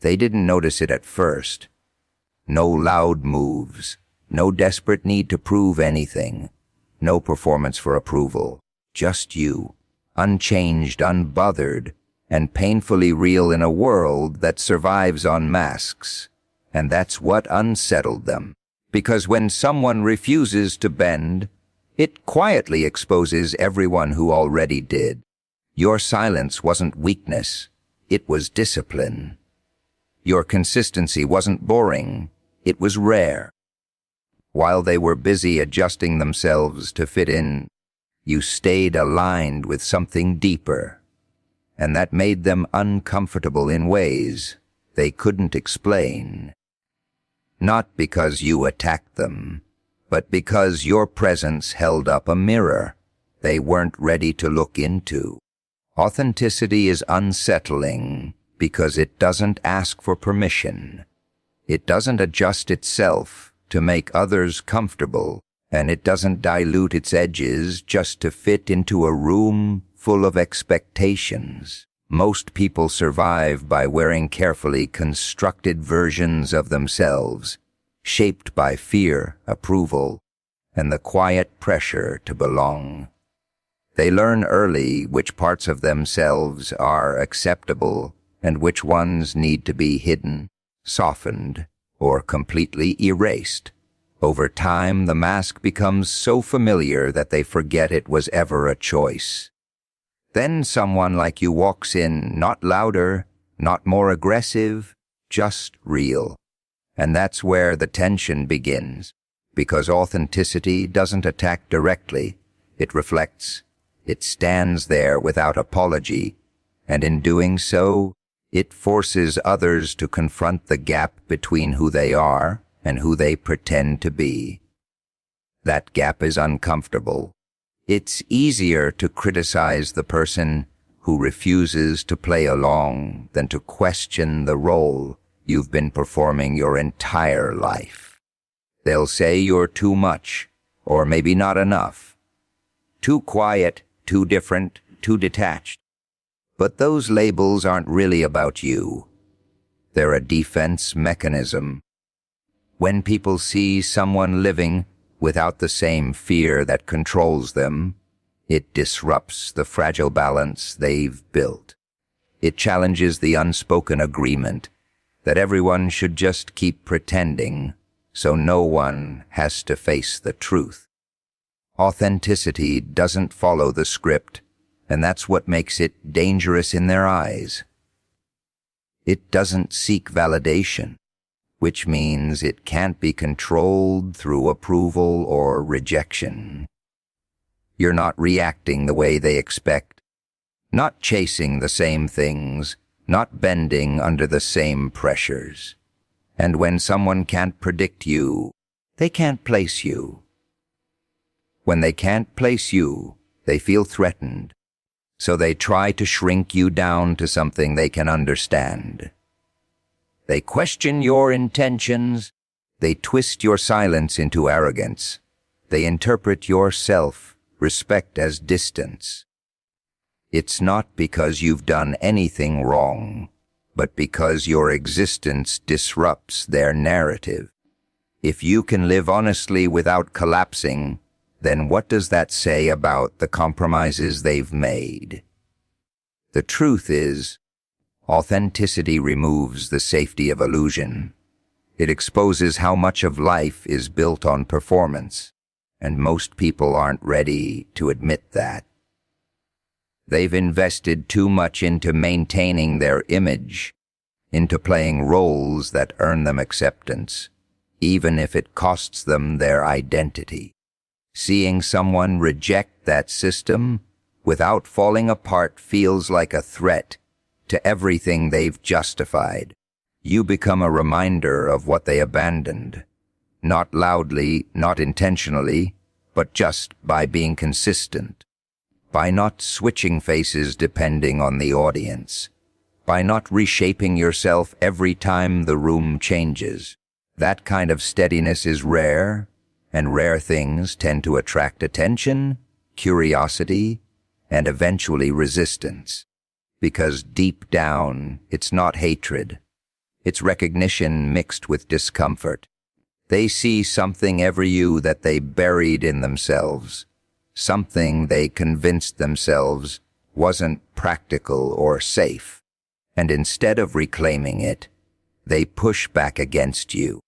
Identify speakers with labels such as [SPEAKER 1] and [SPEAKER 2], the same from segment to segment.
[SPEAKER 1] They didn't notice it at first. No loud moves, no desperate need to prove anything, no performance for approval. Just you, unchanged, unbothered, and painfully real in a world that survives on masks. And that's what unsettled them. Because when someone refuses to bend, it quietly exposes everyone who already did. Your silence wasn't weakness, it was discipline. Your consistency wasn't boring, it was rare. While they were busy adjusting themselves to fit in, you stayed aligned with something deeper, and that made them uncomfortable in ways they couldn't explain. Not because you attacked them, but because your presence held up a mirror they weren't ready to look into. Authenticity is unsettling because it doesn't ask for permission. It doesn't adjust itself to make others comfortable, and it doesn't dilute its edges just to fit into a room full of expectations. Most people survive by wearing carefully constructed versions of themselves, shaped by fear, approval, and the quiet pressure to belong. They learn early which parts of themselves are acceptable and which ones need to be hidden, softened, or completely erased. Over time, the mask becomes so familiar that they forget it was ever a choice. Then someone like you walks in, not louder, not more aggressive, just real. And that's where the tension begins, because authenticity doesn't attack directly, it reflects. It stands there without apology, and in doing so, it forces others to confront the gap between who they are and who they pretend to be. That gap is uncomfortable. It's easier to criticize the person who refuses to play along than to question the role you've been performing your entire life. They'll say you're too much, or maybe not enough. Too quiet, too different, too detached. But those labels aren't really about you. They're a defense mechanism. When people see someone living without the same fear that controls them, it disrupts the fragile balance they've built. It challenges the unspoken agreement that everyone should just keep pretending so no one has to face the truth. Authenticity doesn't follow the script, and that's what makes it dangerous in their eyes. It doesn't seek validation, which means it can't be controlled through approval or rejection. You're not reacting the way they expect, not chasing the same things, not bending under the same pressures. And when someone can't predict you, they can't place you. When they can't place you, they feel threatened, so they try to shrink you down to something they can understand. They question your intentions, they twist your silence into arrogance, they interpret your self-respect as distance. It's not because you've done anything wrong, but because your existence disrupts their narrative. If you can live honestly without collapsing, then what does that say about the compromises they've made? The truth is, authenticity removes the safety of illusion. It exposes how much of life is built on performance, and most people aren't ready to admit that. They've invested too much into maintaining their image, into playing roles that earn them acceptance, even if it costs them their identity. Seeing someone reject that system without falling apart feels like a threat to everything they've justified. You become a reminder of what they abandoned, not loudly, not intentionally, but just by being consistent, by not switching faces depending on the audience, by not reshaping yourself every time the room changes. That kind of steadiness is rare, and rare things tend to attract attention, curiosity, and eventually resistance. Because deep down, it's not hatred, It's recognition mixed with discomfort. They see something every you that they buried in themselves, something they convinced themselves wasn't practical or safe, and instead of reclaiming it, they push back against you.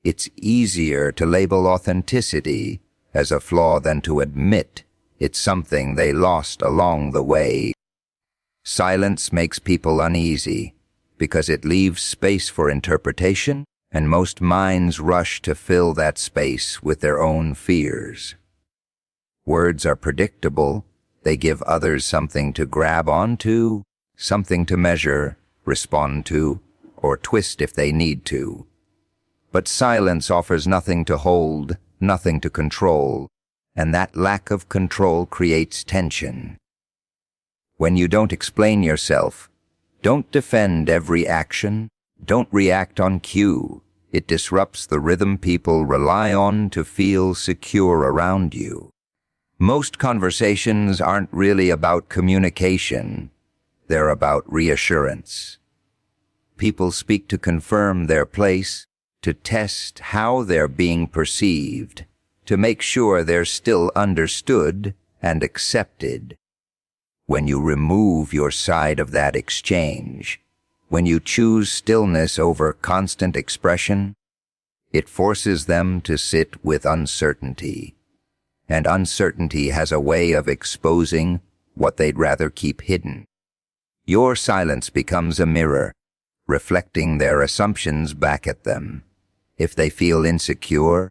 [SPEAKER 1] It's easier to label authenticity as a flaw than to admit it's something they lost along the way. Silence makes people uneasy because it leaves space for interpretation, and most minds rush to fill that space with their own fears. Words are predictable. They give others something to grab onto, something to measure, respond to, or twist if they need to. But silence offers nothing to hold, nothing to control, and that lack of control creates tension. When you don't explain yourself, don't defend every action, don't react on cue. It disrupts the rhythm people rely on to feel secure around you. Most conversations aren't really about communication. They're about reassurance. People speak to confirm their place, to test how they're being perceived, to make sure they're still understood and accepted. When you remove your side of that exchange, when you choose stillness over constant expression, it forces them to sit with uncertainty. And uncertainty has a way of exposing what they'd rather keep hidden. Your silence becomes a mirror, reflecting their assumptions back at them. If they feel insecure,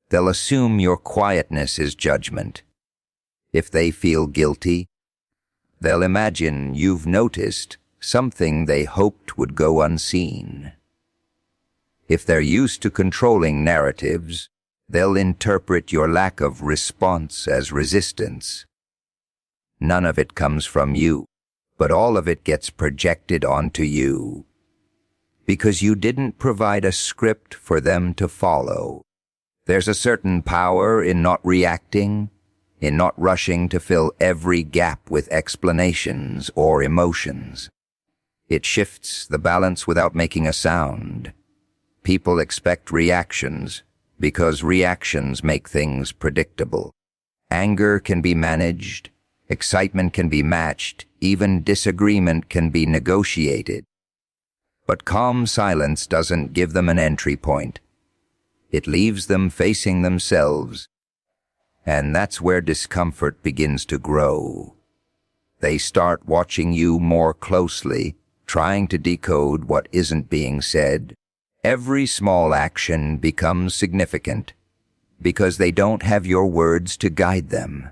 [SPEAKER 1] they'll assume your quietness is judgment. If they feel guilty, they'll imagine you've noticed something they hoped would go unseen. If they're used to controlling narratives, they'll interpret your lack of response as resistance. None of it comes from you, but all of it gets projected onto you, because you didn't provide a script for them to follow. There's a certain power in not reacting, in not rushing to fill every gap with explanations or emotions. It shifts the balance without making a sound. People expect reactions because reactions make things predictable. Anger can be managed, excitement can be matched, even disagreement can be negotiated. But calm silence doesn't give them an entry point. It leaves them facing themselves, and that's where discomfort begins to grow. They start watching you more closely, trying to decode what isn't being said. Every small action becomes significant because they don't have your words to guide them.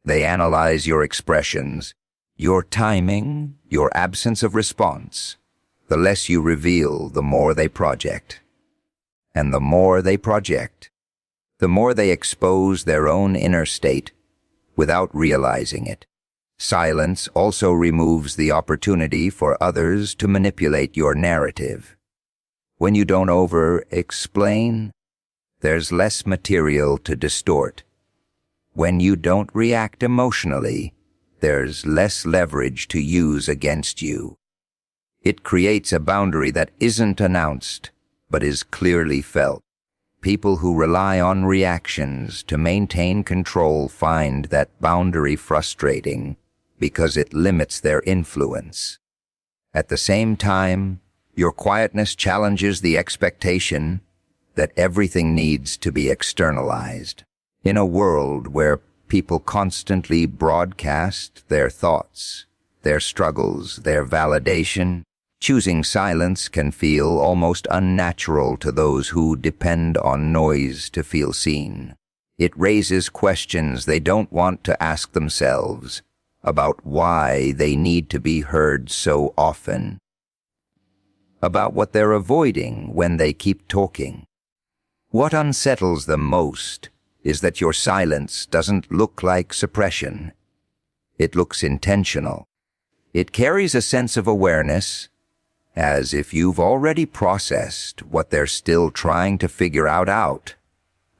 [SPEAKER 1] They analyze your expressions, your timing, your absence of response. The less you reveal, the more they project. And the more they project, the more they expose their own inner state without realizing it. Silence also removes the opportunity for others to manipulate your narrative. When you don't over-explain, there's less material to distort. When you don't react emotionally, there's less leverage to use against you. It creates a boundary that isn't announced, but is clearly felt. People who rely on reactions to maintain control find that boundary frustrating because it limits their influence. At the same time, your quietness challenges the expectation that everything needs to be externalized. In a world where people constantly broadcast their thoughts, their struggles, their validation, choosing silence can feel almost unnatural to those who depend on noise to feel seen. It raises questions they don't want to ask themselves about why they need to be heard so often, about what they're avoiding when they keep talking. What unsettles them most is that your silence doesn't look like suppression. It looks intentional. It carries a sense of awareness, as if you've already processed what they're still trying to figure out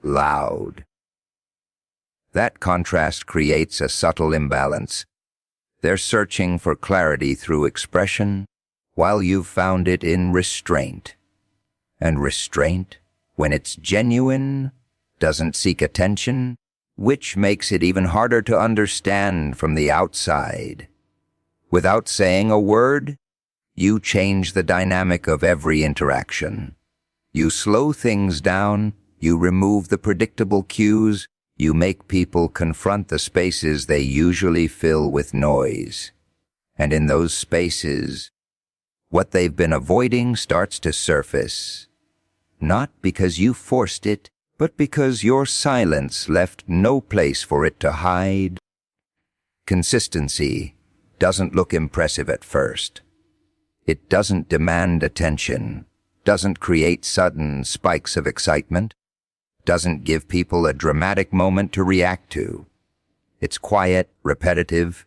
[SPEAKER 1] loud. That contrast creates a subtle imbalance. They're searching for clarity through expression, while you've found it in restraint. And restraint, when it's genuine, doesn't seek attention, which makes it even harder to understand from the outside. Without saying a word, you change the dynamic of every interaction. You slow things down, you remove the predictable cues, you make people confront the spaces they usually fill with noise. And in those spaces, what they've been avoiding starts to surface. Not because you forced it, but because your silence left no place for it to hide. Consistency doesn't look impressive at first. It doesn't demand attention, doesn't create sudden spikes of excitement, doesn't give people a dramatic moment to react to. It's quiet, repetitive,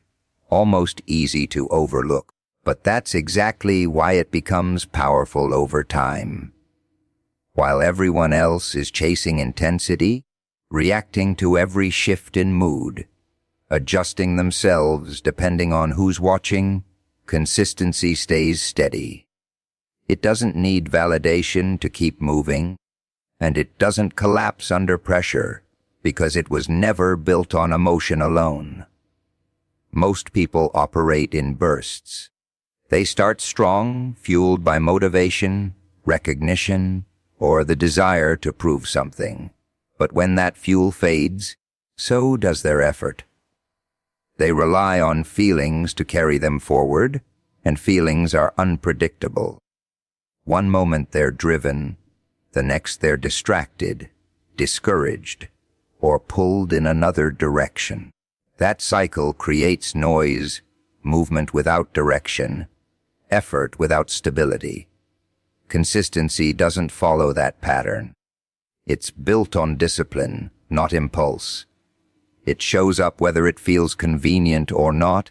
[SPEAKER 1] almost easy to overlook. But that's exactly why it becomes powerful over time. While everyone else is chasing intensity, reacting to every shift in mood, adjusting themselves depending on who's watching, consistency stays steady. It doesn't need validation to keep moving, and it doesn't collapse under pressure because it was never built on emotion alone. Most people operate in bursts. They start strong, fueled by motivation, recognition, or the desire to prove something. But when that fuel fades, so does their effort. They rely on feelings to carry them forward, and feelings are unpredictable. One moment they're driven, the next they're distracted, discouraged, or pulled in another direction. That cycle creates noise, movement without direction, effort without stability. Consistency doesn't follow that pattern. It's built on discipline, not impulse. It shows up whether it feels convenient or not,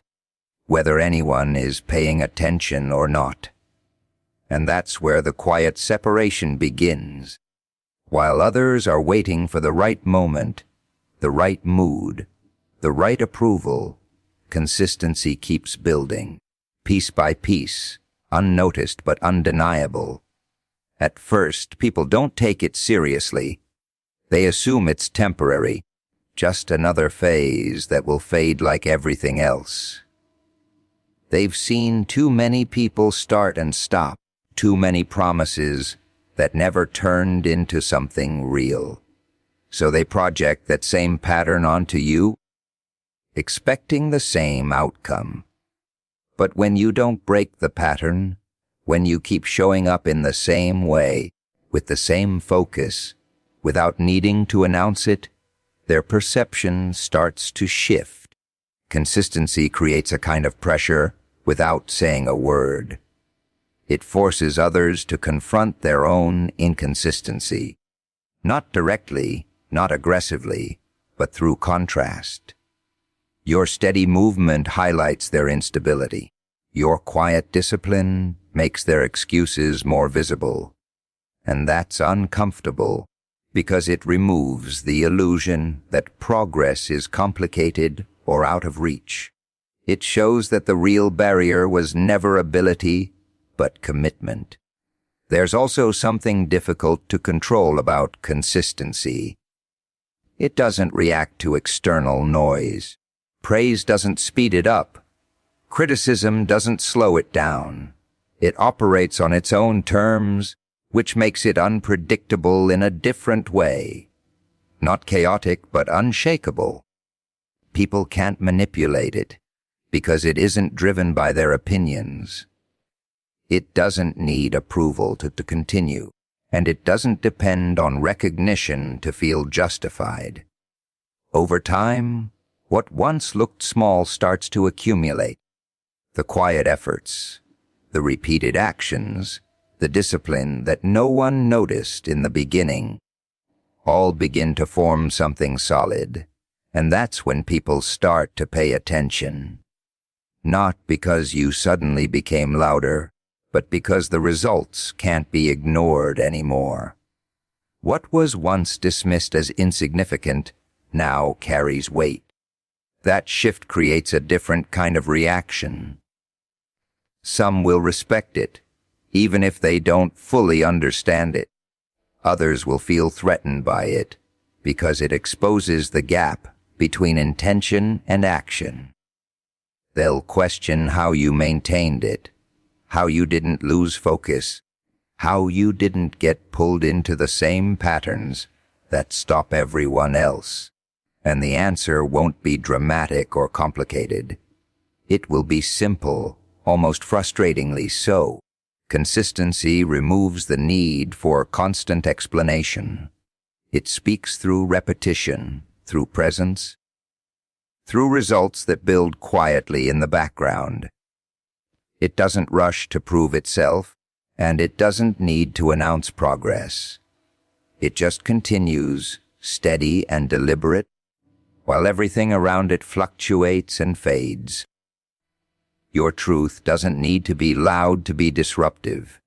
[SPEAKER 1] whether anyone is paying attention or not. And that's where the quiet separation begins. While others are waiting for the right moment, the right mood, the right approval, consistency keeps building, piece by piece, unnoticed but undeniable. At first, people don't take it seriously. They assume it's temporary, just another phase that will fade like everything else. They've seen too many people start and stop, too many promises that never turned into something real. So they project that same pattern onto you, expecting the same outcome. But when you don't break the pattern, when you keep showing up in the same way, with the same focus, without needing to announce it, their perception starts to shift. Consistency creates a kind of pressure without saying a word. It forces others to confront their own inconsistency. Not directly, not aggressively, but through contrast. Your steady movement highlights their instability. Your quiet discipline makes their excuses more visible. And that's uncomfortable because it removes the illusion that progress is complicated or out of reach. It shows that the real barrier was never ability, but commitment. There's also something difficult to control about consistency. It doesn't react to external noise. Praise doesn't speed it up. Criticism doesn't slow it down. It operates on its own terms, which makes it unpredictable in a different way. Not chaotic, but unshakable. People can't manipulate it, because it isn't driven by their opinions. It doesn't need approval to continue, and it doesn't depend on recognition to feel justified. Over time, what once looked small starts to accumulate. The quiet efforts, the repeated actions, the discipline that no one noticed in the beginning, all begin to form something solid, and that's when people start to pay attention. Not because you suddenly became louder, but because the results can't be ignored anymore. What was once dismissed as insignificant now carries weight. That shift creates a different kind of reaction. Some will respect it, even if they don't fully understand it. Others will feel threatened by it, because it exposes the gap between intention and action. They'll question how you maintained it, how you didn't lose focus, how you didn't get pulled into the same patterns that stop everyone else. And the answer won't be dramatic or complicated. It will be simple, almost frustratingly so. Consistency removes the need for constant explanation. It speaks through repetition, through presence, through results that build quietly in the background. It doesn't rush to prove itself, and it doesn't need to announce progress. It just continues, steady and deliberate, while everything around it fluctuates and fades. Your truth doesn't need to be loud to be disruptive.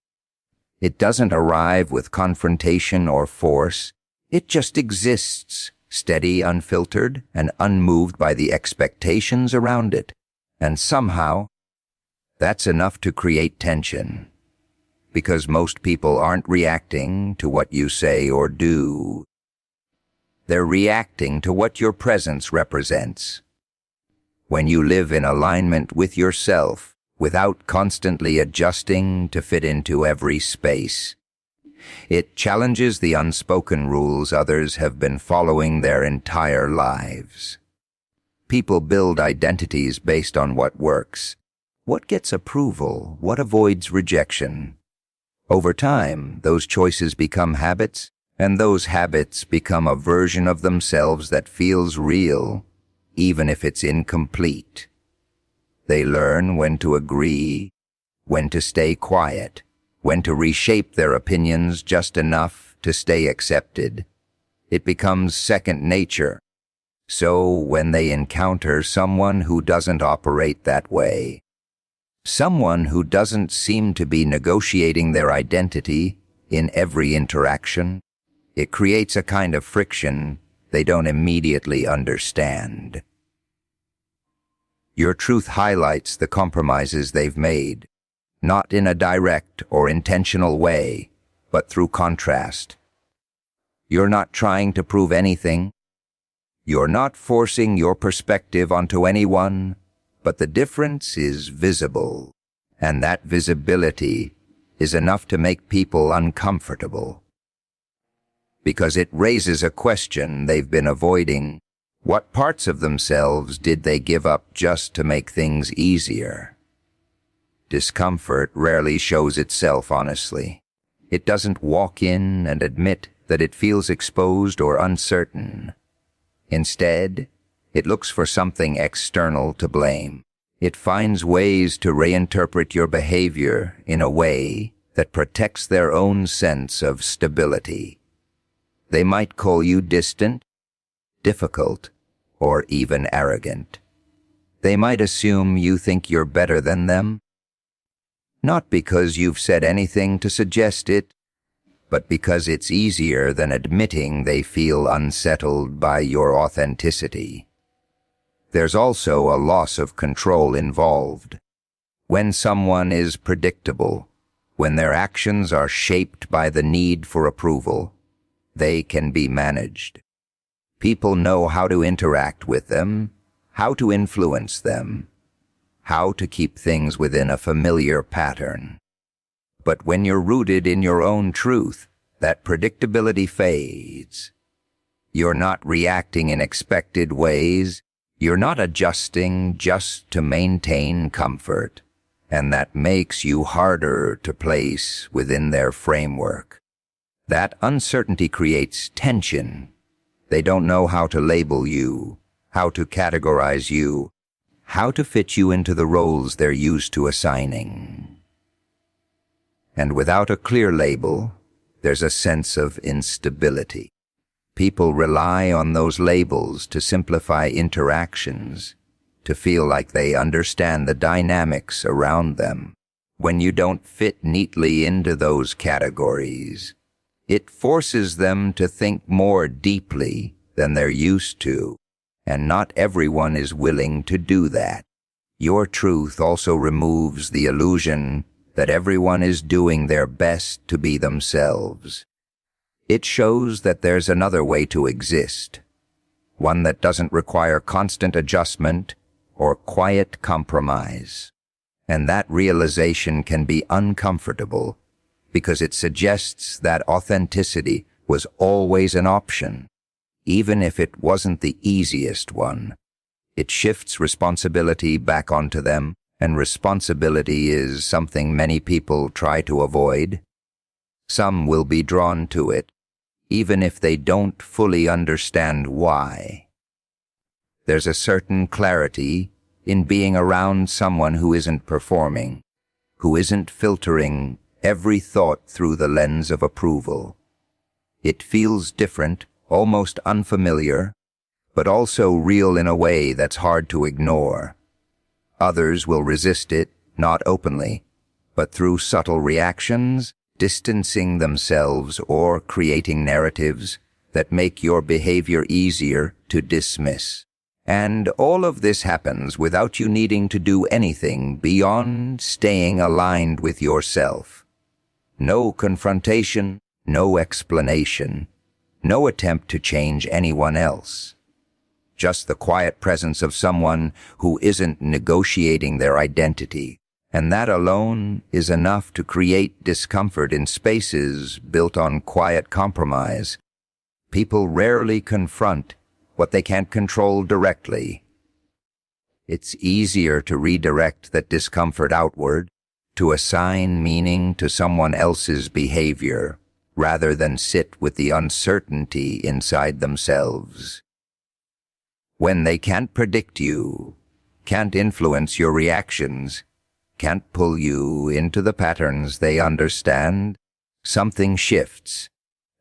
[SPEAKER 1] It doesn't arrive with confrontation or force. It just exists, steady, unfiltered, and unmoved by the expectations around it. And somehow, that's enough to create tension. Because most people aren't reacting to what you say or do. They're reacting to what your presence represents. When you live in alignment with yourself, without constantly adjusting to fit into every space, it challenges the unspoken rules others have been following their entire lives. People build identities based on what works, what gets approval, what avoids rejection. Over time, those choices become habits, and those habits become a version of themselves that feels real, even if it's incomplete. They learn when to agree, when to stay quiet, when to reshape their opinions just enough to stay accepted. It becomes second nature. So when they encounter someone who doesn't operate that way, someone who doesn't seem to be negotiating their identity in every interaction, it creates a kind of friction they don't immediately understand. Your truth highlights the compromises they've made, not in a direct or intentional way, but through contrast. You're not trying to prove anything. You're not forcing your perspective onto anyone, but the difference is visible, and that visibility is enough to make people uncomfortable. Because it raises a question they've been avoiding. What parts of themselves did they give up just to make things easier? Discomfort rarely shows itself honestly. It doesn't walk in and admit that it feels exposed or uncertain. Instead, it looks for something external to blame. It finds ways to reinterpret your behavior in a way that protects their own sense of stability. They might call you distant, difficult, or even arrogant. They might assume you think you're better than them, not because you've said anything to suggest it, but because it's easier than admitting they feel unsettled by your authenticity. There's also a loss of control involved. When someone is predictable, when their actions are shaped by the need for approval, they can be managed. People know how to interact with them, how to influence them, how to keep things within a familiar pattern. But when you're rooted in your own truth, that predictability fades. You're not reacting in expected ways. You're not adjusting just to maintain comfort. And that makes you harder to place within their framework. That uncertainty creates tension. They don't know how to label you, how to categorize you, how to fit you into the roles they're used to assigning. And without a clear label, there's a sense of instability. People rely on those labels to simplify interactions, to feel like they understand the dynamics around them. When you don't fit neatly into those categories, it forces them to think more deeply than they're used to, and not everyone is willing to do that. Your truth also removes the illusion that everyone is doing their best to be themselves. It shows that there's another way to exist, one that doesn't require constant adjustment or quiet compromise. And that realization can be uncomfortable because it suggests that authenticity was always an option, even if it wasn't the easiest one. It shifts responsibility back onto them, and responsibility is something many people try to avoid. Some will be drawn to it, even if they don't fully understand why. There's a certain clarity in being around someone who isn't performing, who isn't filtering every thought through the lens of approval. It feels different, almost unfamiliar, but also real in a way that's hard to ignore. Others will resist it, not openly, but through subtle reactions, distancing themselves or creating narratives that make your behavior easier to dismiss. And all of this happens without you needing to do anything beyond staying aligned with yourself. No confrontation, no explanation, no attempt to change anyone else. Just the quiet presence of someone who isn't negotiating their identity, and that alone is enough to create discomfort in spaces built on quiet compromise. People rarely confront what they can't control directly. It's easier to redirect that discomfort outward, to assign meaning to someone else's behavior, rather than sit with the uncertainty inside themselves. When they can't predict you, can't influence your reactions, can't pull you into the patterns they understand, something shifts.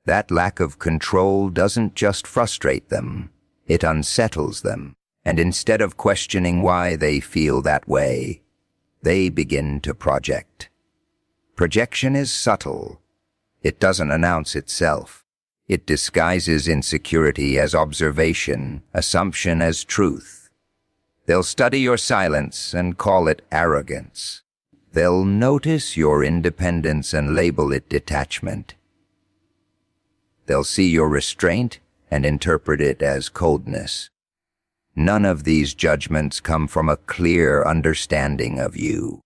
[SPEAKER 1] That lack of control doesn't just frustrate them, it unsettles them, and instead of questioning why they feel that way, they begin to project. Projection is subtle. It doesn't announce itself. It disguises insecurity as observation, assumption as truth. They'll study your silence and call it arrogance. They'll notice your independence and label it detachment. They'll see your restraint and interpret it as coldness. None of these judgments come from a clear understanding of you.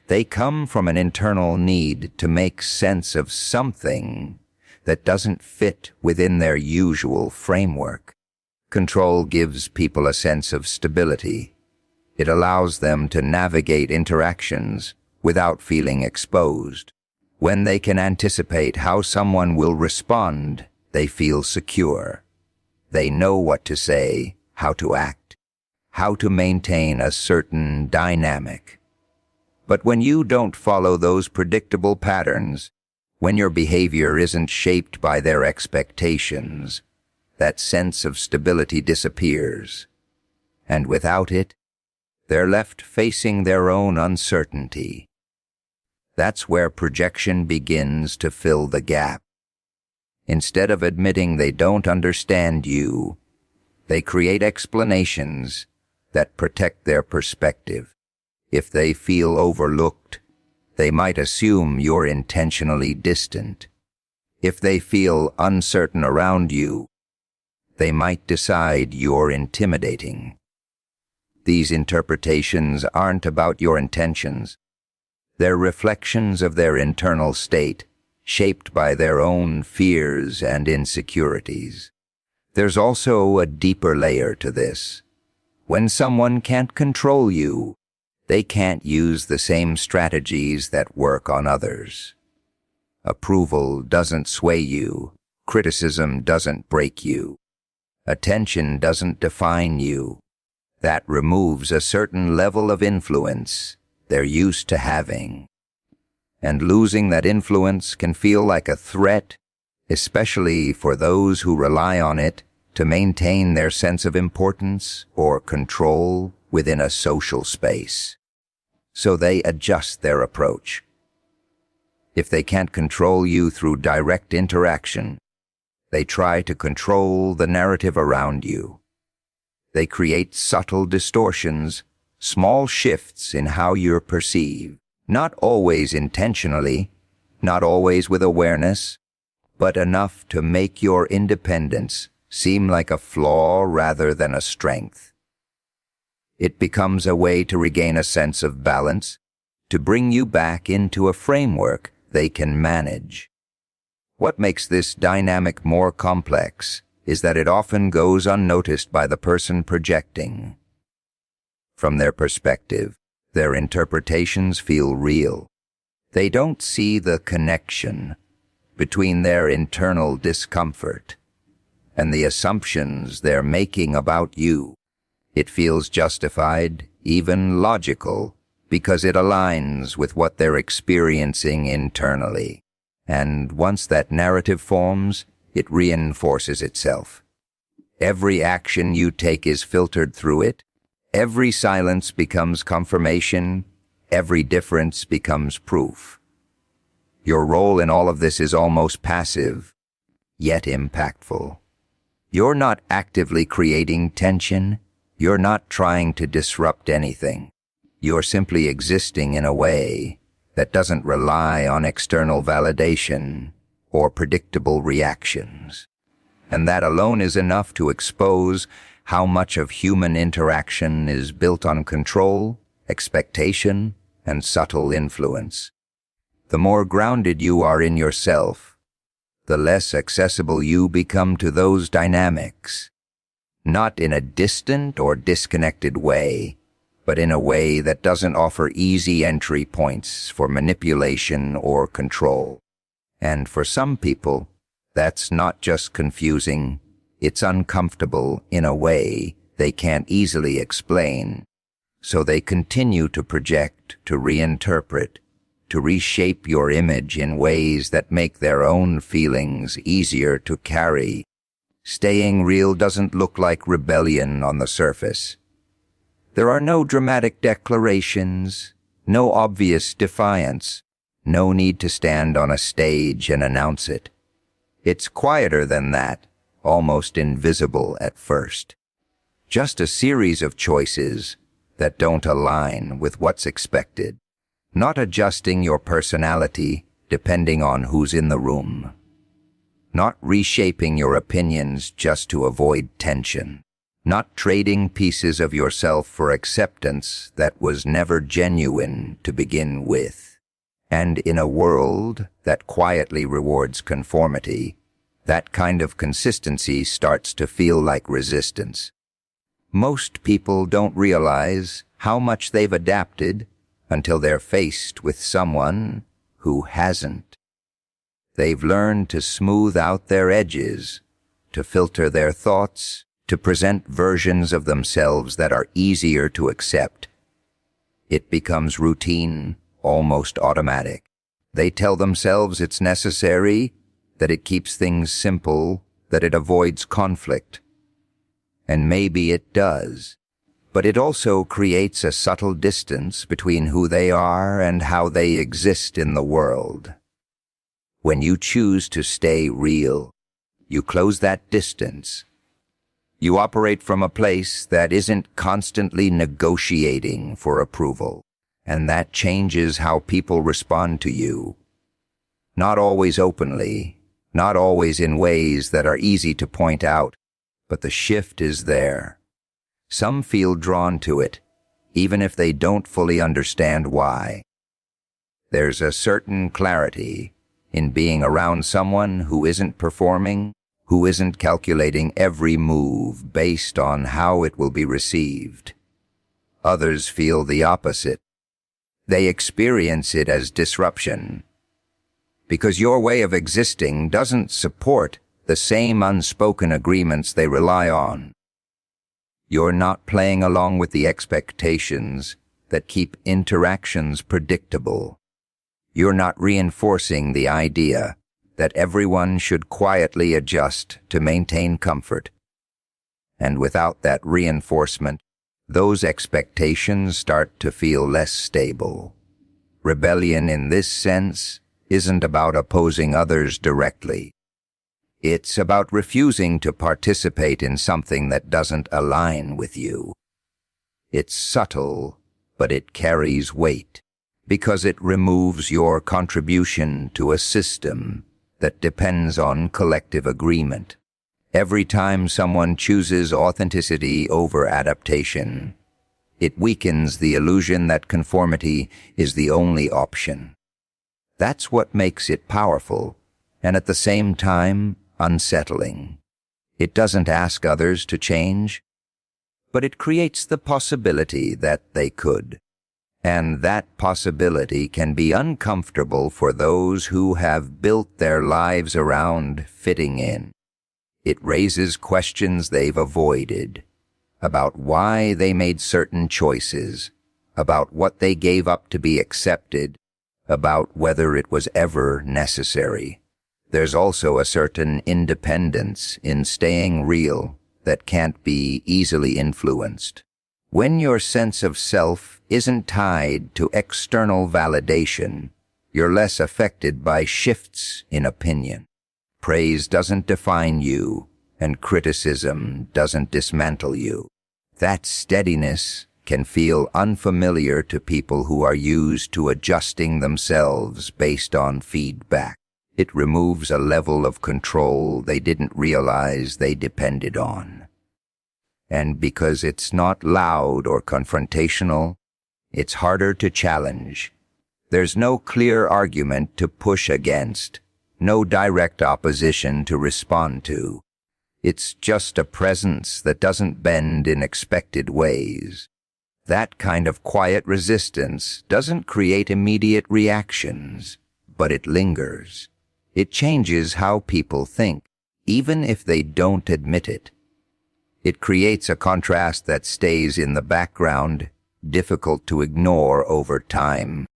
[SPEAKER 1] They come from an internal need to make sense of something that doesn't fit within their usual framework. Control gives people a sense of stability. It allows them to navigate interactions without feeling exposed. When they can anticipate how someone will respond, they feel secure. They know what to say, how to act, how to maintain a certain dynamic. But when you don't follow those predictable patterns, when your behavior isn't shaped by their expectations, that sense of stability disappears. And without it, they're left facing their own uncertainty. That's where projection begins to fill the gap. Instead of admitting they don't understand you, they create explanations that protect their perspective. If they feel overlooked, they might assume you're intentionally distant. If they feel uncertain around you, they might decide you're intimidating. These interpretations aren't about your intentions. They're reflections of their internal state, shaped by their own fears and insecurities. There's also a deeper layer to this. When someone can't control you, they can't use the same strategies that work on others. Approval doesn't sway you. Criticism doesn't break you. Attention doesn't define you. That removes a certain level of influence they're used to having. And losing that influence can feel like a threat, especially for those who rely on it to maintain their sense of importance or control within a social space. So they adjust their approach. If they can't control you through direct interaction, they try to control the narrative around you. They create subtle distortions Small shifts in how you're perceived, not always intentionally, not always with awareness, but enough to make your independence seem like a flaw rather than a strength. It becomes a way to regain a sense of balance, to bring you back into a framework they can manage. What makes this dynamic more complex is that it often goes unnoticed by the person projecting. From their perspective, their interpretations feel real. They don't see the connection between their internal discomfort and the assumptions they're making about you. It feels justified, even logical, because it aligns with what they're experiencing internally. And once that narrative forms, it reinforces itself. Every action you take is filtered through it. Every silence becomes confirmation. Every difference becomes proof. Your role in all of this is almost passive, yet impactful. You're not actively creating tension. You're not trying to disrupt anything. You're simply existing in a way that doesn't rely on external validation or predictable reactions. And that alone is enough to expose how much of human interaction is built on control, expectation, and subtle influence. The more grounded you are in yourself, the less accessible you become to those dynamics. Not in a distant or disconnected way, but in a way that doesn't offer easy entry points for manipulation or control. And for some people, that's not just confusing, it's uncomfortable in a way they can't easily explain. So they continue to project, to reinterpret, to reshape your image in ways that make their own feelings easier to carry. Staying real doesn't look like rebellion on the surface. There are no dramatic declarations, no obvious defiance, no need to stand on a stage and announce it. It's quieter than that, almost invisible at first. Just a series of choices that don't align with what's expected, not adjusting your personality depending on who's in the room, not reshaping your opinions just to avoid tension, not trading pieces of yourself for acceptance that was never genuine to begin with. And in a world that quietly rewards conformity, that kind of consistency starts to feel like resistance. Most people don't realize how much they've adapted until they're faced with someone who hasn't. They've learned to smooth out their edges, to filter their thoughts, to present versions of themselves that are easier to accept. It becomes routine, almost automatic. They tell themselves it's necessary, that it keeps things simple, that it avoids conflict. And maybe it does, but it also creates a subtle distance between who they are and how they exist in the world. When you choose to stay real, you close that distance. You operate from a place that isn't constantly negotiating for approval, and that changes how people respond to you. Not always openly, not always in ways that are easy to point out, but the shift is there. Some feel drawn to it, even if they don't fully understand why. There's a certain clarity in being around someone who isn't performing, who isn't calculating every move based on how it will be received. Others feel the opposite. They experience it as disruption, because your way of existing doesn't support the same unspoken agreements they rely on. You're not playing along with the expectations that keep interactions predictable. You're not reinforcing the idea that everyone should quietly adjust to maintain comfort. And without that reinforcement, those expectations start to feel less stable. Rebellion in this sense isn't about opposing others directly. It's about refusing to participate in something that doesn't align with you. It's subtle, but it carries weight, because it removes your contribution to a system that depends on collective agreement. Every time someone chooses authenticity over adaptation, it weakens the illusion that conformity is the only option. That's what makes it powerful, and at the same time, unsettling. It doesn't ask others to change, but it creates the possibility that they could. And that possibility can be uncomfortable for those who have built their lives around fitting in. It raises questions they've avoided, about why they made certain choices, about what they gave up to be accepted, about whether it was ever necessary. There's also a certain independence in staying real that can't be easily influenced. When your sense of self isn't tied to external validation, you're less affected by shifts in opinion. Praise doesn't define you, and criticism doesn't dismantle you. That steadiness can feel unfamiliar to people who are used to adjusting themselves based on feedback. It removes a level of control they didn't realize they depended on. And because it's not loud or confrontational, it's harder to challenge. There's no clear argument to push against, no direct opposition to respond to. It's just a presence that doesn't bend in expected ways. That kind of quiet resistance doesn't create immediate reactions, but it lingers. It changes how people think, even if they don't admit it. It creates a contrast that stays in the background, difficult to ignore over time.